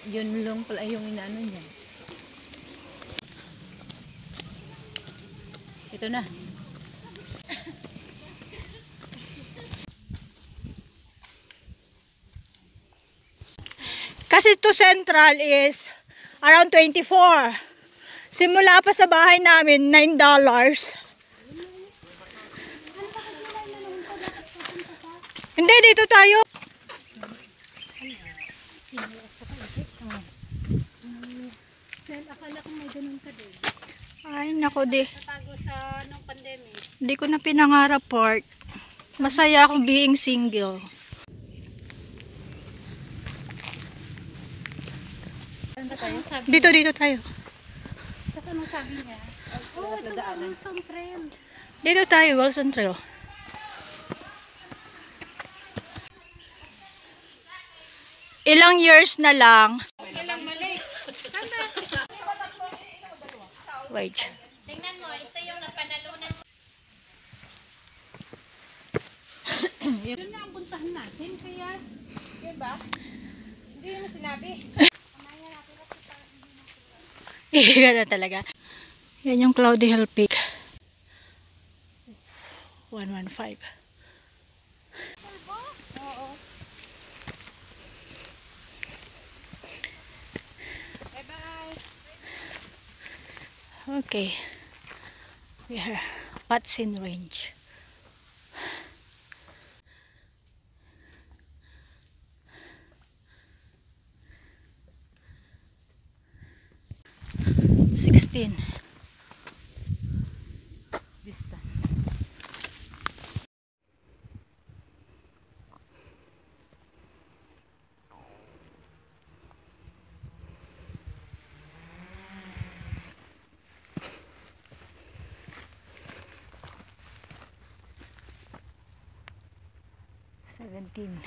Yun lang pala yung inaano niya. Ito na. Kasi to Central is around 24. Simula pa sa bahay namin, $9. Hindi, dito tayo. Akala ko may ganun ka din. Ay, nako di. Natago sa nung pandemic. Hindi ko na pinangarap part. Masaya akong being single. Dito tayo. Kasi anong sabi niya? Oh, ito na Wilson Trail. Dito tayo, Wilson Trail. Ilang years na lang. Ilang mali. Wait. Tingnan mo, ito yung napanalunan mo. Yun na ang puntahan natin, kaya, diba? Hindi naman sinabi. Iyan na talaga. Yan yung Cloudy Hill Peak. 115. Oo. Bye-bye. Okay. We are Patsin Range. Distant. 17.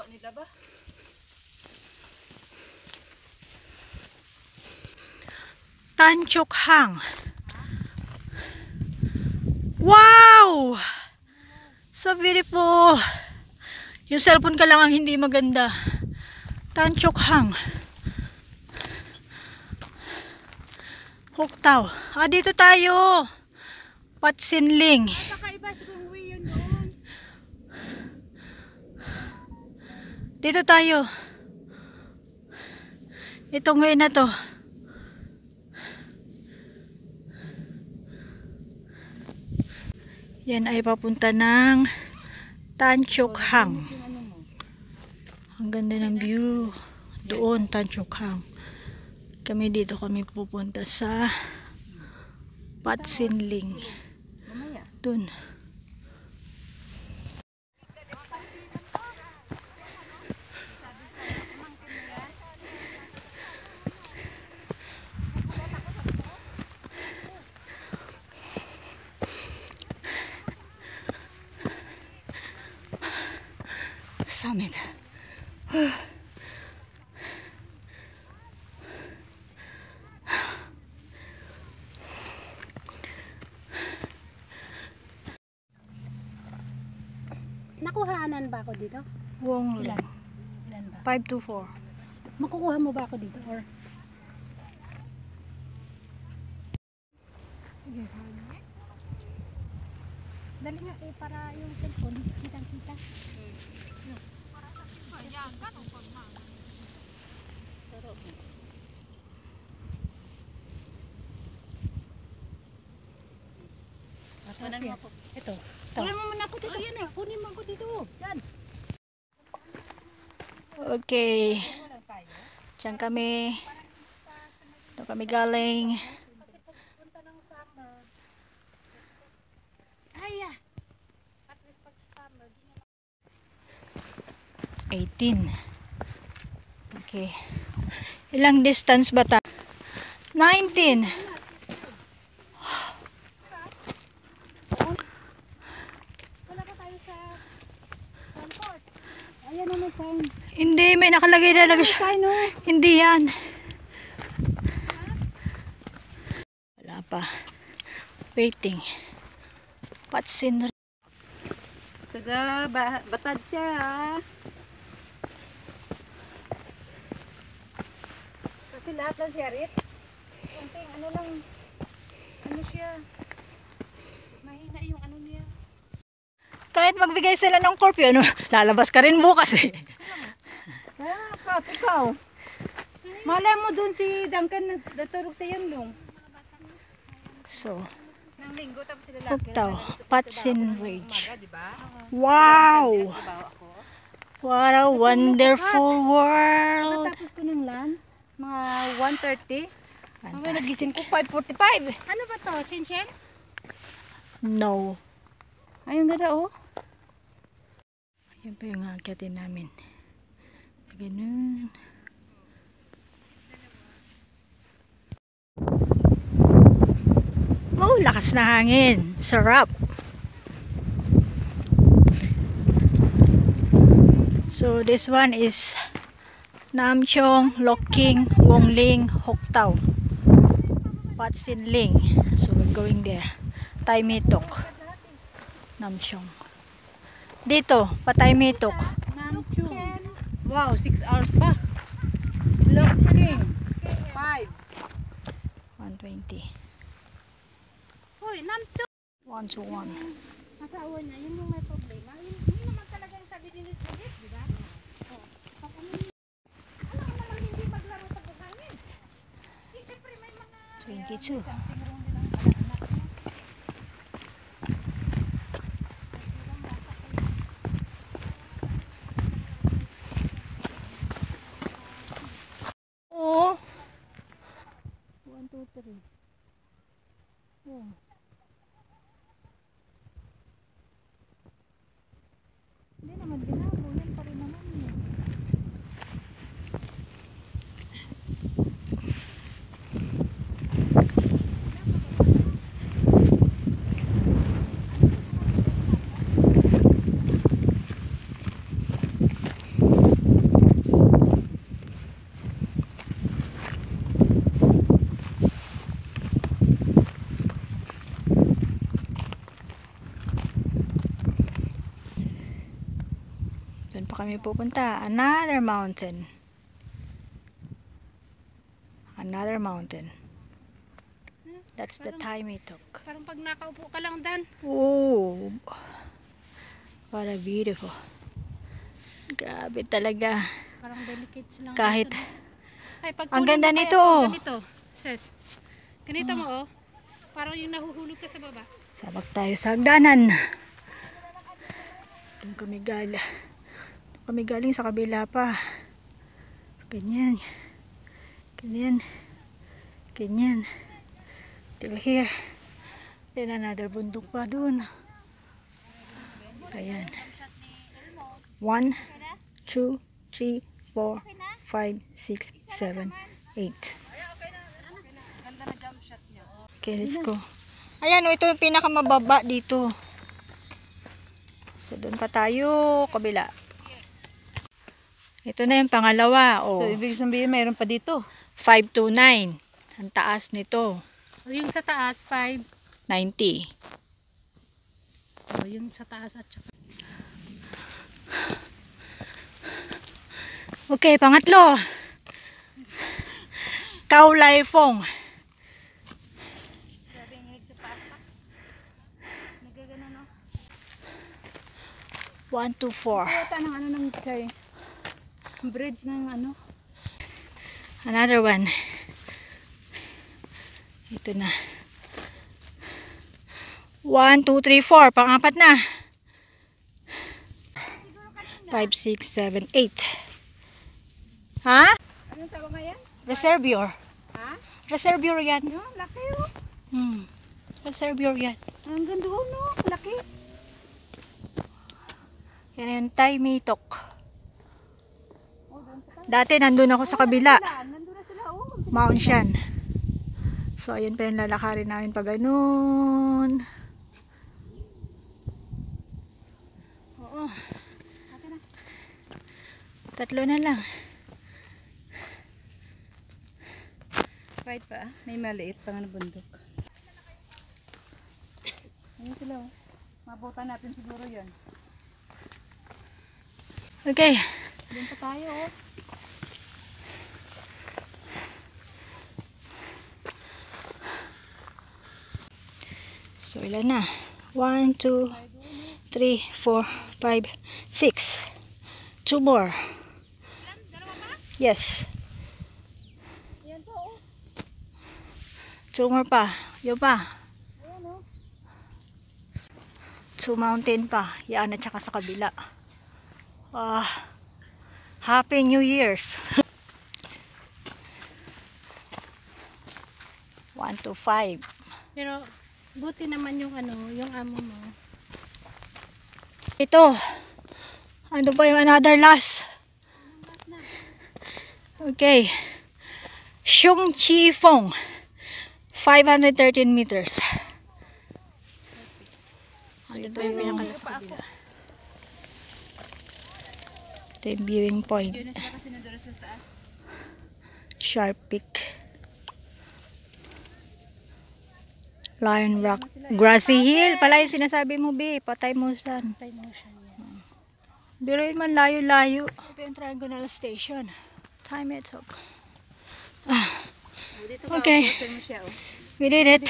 Nila ba? Tanchuk Hang. Wow! So beautiful. Yung cellphone ka lang ang hindi maganda. Tanchuk Hang. Huktao. Dito tayo. Patsinling. Kakaiba siguro yun doon. Dito tayo. Itong way na to. Yan ay papunta ng Tanchuk Hang. Ang ganda ng view. Doon, Tanchuk Hang. Kami dito kami pupunta sa Patsinling. Doon. Summit. Nakuhaanan ba ako dito? Wong lang. Ilan ba? 524. Makukuha mo ba ako dito? Or? Dali nga para yung cellphone kitang-kita. Ayan, ganun pa na. Ito. Kunin mo muna ako dito. Ayan na, kunin mo ako dito. Diyan. Okay. Diyan kami. Ito kami galing. Kasi pagpunta ng summer. Ay, at least pag summer, 18. Okay. Ilang distance ba ta? 19. wala pa tayo sa nakalagay talaga siya. Sign, no? Hindi yan. Wala pa. Waiting. Patsin. Taga, batad siya, ha? Kasi lahat ng siyarit. Kunting, ano lang, ano siya. Mahina yung ano niya. Kahit magbigay sila ng corp yun, lalabas ka rin bukas eh. Kaya nga, ikaw. Malay mo dun si Duncan natulog sa yan, Lung. So, Nang linggo, tapos sila Huktaw, Patsin Ridge. diba? Wow! What a wonderful world! Tapos ko ng lunch, mga 1:30. Mamaya nagising Fantastic. ko, 5:45. Ano ba to? Sinsyen? No. Ayun ganda, oh. Yan pa yung akyatin namin. Ganun. Oh, lakas na hangin. Sarap. So this one is Namchong, Loking, Wongling, Huktaw, Patsinling. So we're going there. Taimetok, Namchong. Dito, Pataymetok. Namchung. Wow, 6 hours pa. Looking. 5. 120. Hoy, Namchung. 121. Asawa niya, yun yung may problema. Yun naman talaga yung sabi din ni Juliet, di ba? Oh. Ano naman hindi maglaro sa buhangin? Eh, siyempre may mga... 22. something wrong din ang anak niya. Oh. 1, 2, 3. Oh. Hindi naman binago. Yan pa rin naman yun. Doon pa kami pupunta. Another mountain. Another mountain. That's the Taimetok. Parang pag nakaupo ka lang, Dan. Oh. What a beautiful. Grabe talaga. Parang delicate silang. Kahit Ay, pag ang hulog ganda mo kaya nito, to, oh. ganito. Sis. Ganito mo, oh. Parang yung nahuhulog ka sa baba. sabak tayo sa hagdanan. Doon kami galing. Kami galing sa kabila pa. Ganyan. Ganyan. Ganyan. Till here. Then another bundok pa dun. So ayan. 1, 2, 3, 4, 5, 6, 7, 8. Okay, let's go. Ayan o, ito yung pinakamababa dito. So doon pa tayo, kabila. Ito na yung pangalawa. So, Oh, ibig sabihin, mayroon pa dito. 529. Ang taas nito. Yung sa taas, 5. 90. Oh, yung sa taas at saka. Okay, pangatlo. Kaulay Fong. Grabe yung hilig sa papa. Nagagano, no? 1, 2, 4. Kaya ng ano ng chay. Bridge ng ano. Another one. Ito na. 1, 2, 3, 4. Pangapat na. 5, 6, 7, 8. Ha? Anong tawag nga yan? Reservoir. Ha? Reservoir yan. Yung laki, oh. Reservoir yan. Ang ganda, oh, no? Laki. Yan yung Taimetok. Dati nandun ako sa kabila. Nandun na sila, oh. Mount Shan. So ayun pa yung lalakarin namin pag ganun. Oo. Tatlo na lang. Kahit pa, may maliit pa nga na bundok. Ayun sila, oh. Mabutan natin siguro yun. Okay. Doon pa tayo, oh. So, ilan na? 1, 2, 3, 4, 5, 6. 2 more. Yes. Yan po, oh. 2 more pa. Yun pa. Ayan, oh. 2 mountain pa. Yan at saka sa kabila. Happy New Year's. 1 to 5. Pero, buti naman yung ano, yung amo mo. Ito. Ano ba yung another last? Okay. Shung Chi Fong. 513 meters. So, ito yung pinakalas sa kabila. Ito yung viewing point. Yun na sila kasi na doon sa taas. Sharp Peak. Lion Rock. Grassy Hill. Pala yung sinasabi mo, B. Patay mo saan. Patay mo siya yan. Biruin man layo-layo. Ito yung Triangle Station. Time it up. Okay. Pwede mo siya, oh. We did it.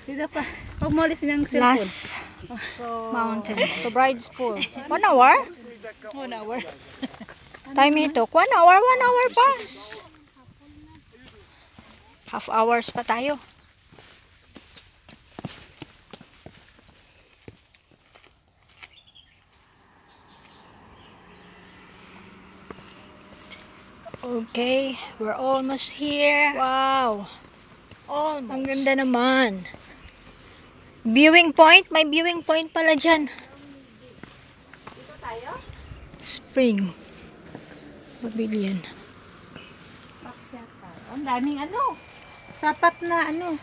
Dito pa. Huwag mo alisin ang cellphone. Last mountain. To Bride's Pool. 1 hour? 1 hour. Time ito. 1 hour? 1 hour pass. Half hours pa tayo. Okay, we're almost here. Wow. Almost. Ang ganda naman. Viewing point? May viewing point pala dyan. Dito tayo? Spring Pavilion. Ang daming ano. Sapat na ano.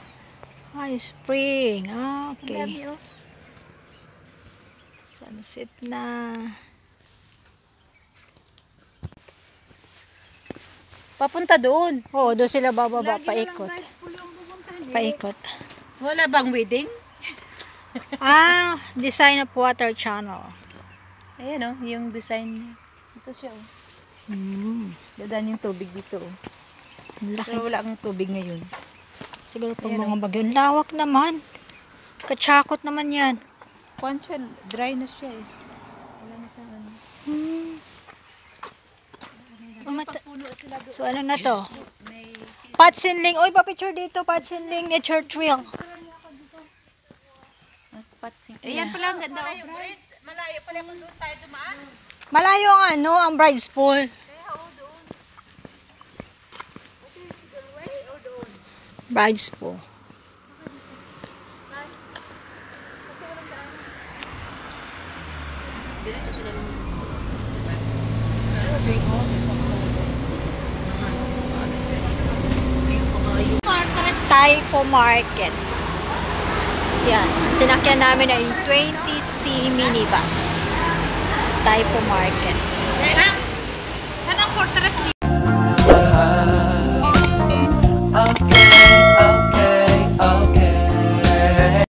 Ay, spring. Ah, Ang okay. dami, oh. Sunset na. Papunta doon. Oo, doon sila bababa. Lagi na lang Paikot. bright pool yung pupuntahan, eh. Paikot. Wala bang wedding? Design of water channel. Ayan, oh. Yung design niya. Ito siya, oh. Dadaan yung tubig dito, oh. Ang laki. Pero wala kang tubig ngayon. Siguro pag mga bagyo. Ang lawak naman. Kachakot naman yan. Kwan siya, dry na siya, eh. Wala na siyang ano. So, ano na to? Patsinling. Oy, pa-picture dito. Patsinling Nature Trail. Patsing. Ayan pala, ang ganda, oh. Malayo pala kung doon tayo dumaan. Malayo ang ano, ang Bride's Pool. Bride's Pool. Taipo Market. Yan. Ang sinakyan namin ay 20C minibus. Taipo Market.